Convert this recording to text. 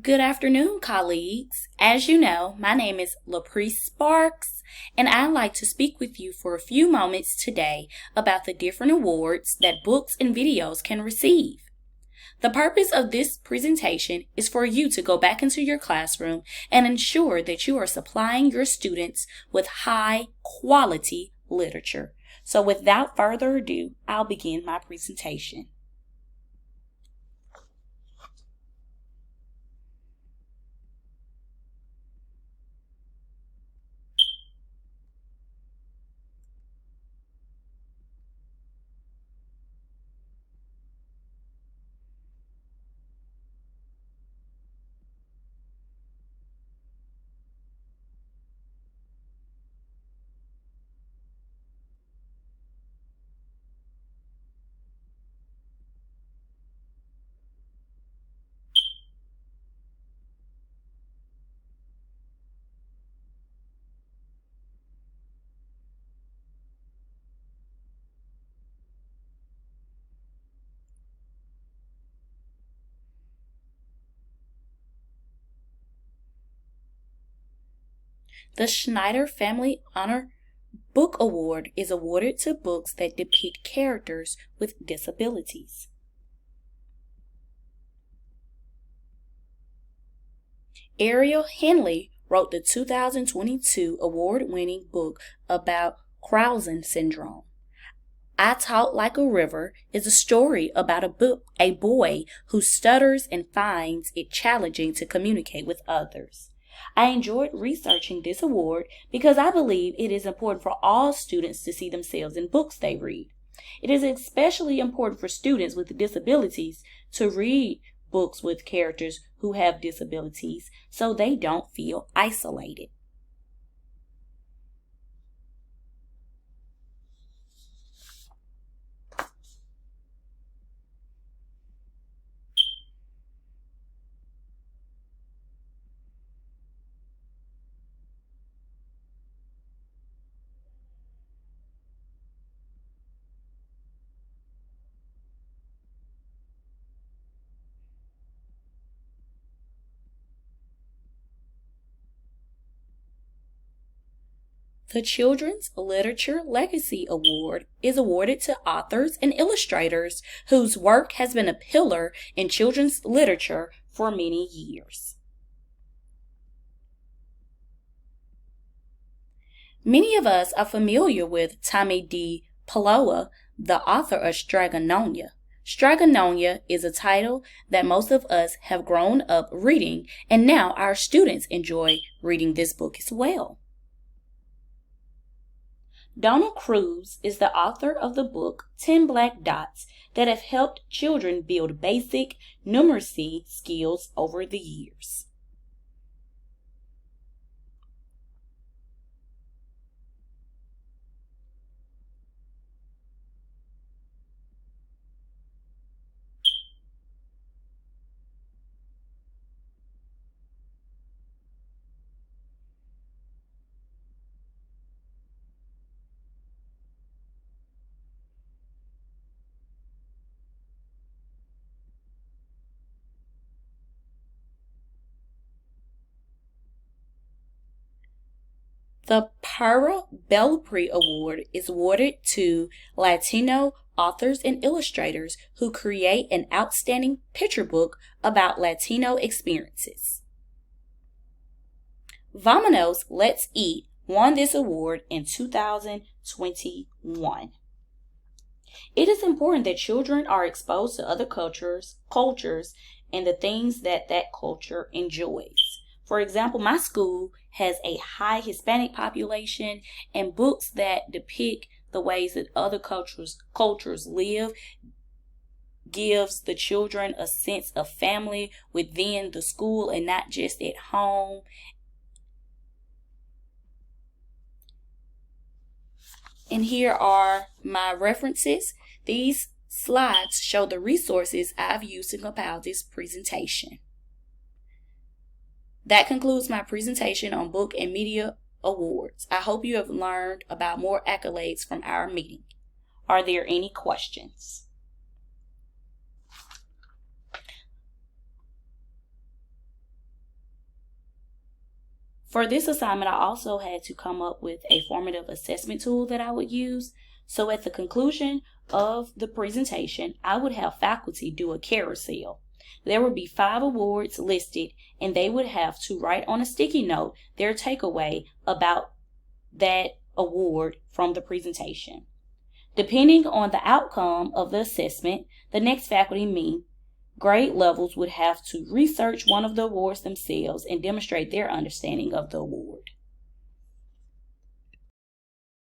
Good afternoon, colleagues. As you know, my name is Sparks, and I'd like to speak with you for a few moments today about the different awards that books and videos can receive. The purpose of this presentation is for you to go back into your classroom and ensure that you are supplying your students with high quality literature. So without further ado, I'll begin my presentation. The Schneider Family Honor Book Award is awarded to books that depict characters with disabilities. Ariel Henley wrote the 2022 award-winning book about Crouzon syndrome. I Talk Like a River is a story about a boy who stutters and finds it challenging to communicate with others. I enjoyed researching this award because I believe it is important for all students to see themselves in books they read. It is especially important for students with disabilities to read books with characters who have disabilities so they don't feel isolated. The Children's Literature Legacy Award is awarded to authors and illustrators whose work has been a pillar in children's literature for many years. Many of us are familiar with Tommy D. Paloa, the author of Stragononia. Stragononia is a title that most of us have grown up reading, and now our students enjoy reading this book as well. Donald Cruz is the author of the book 10 Black Dots that have helped children build basic numeracy skills over the years. The Para Belpre Award is awarded to Latino authors and illustrators who create an outstanding picture book about Latino experiences. Vamonos Let's Eat won this award in 2021. It is important that children are exposed to other cultures, and the things that culture enjoys. For example, my school has a high Hispanic population, and books that depict the ways that other cultures live gives the children a sense of family within the school and not just at home. And here are my references. These slides show the resources I've used to compile this presentation. That concludes my presentation on Book and Media Awards. I hope you have learned about more accolades from our meeting. Are there any questions? For this assignment, I also had to come up with a formative assessment tool that I would use. So at the conclusion of the presentation, I would have faculty do a carousel. There would be 5 awards listed, and they would have to write on a sticky note their takeaway about that award from the presentation. Depending on the outcome of the assessment, the next faculty mean grade levels would have to research one of the awards themselves and demonstrate their understanding of the award.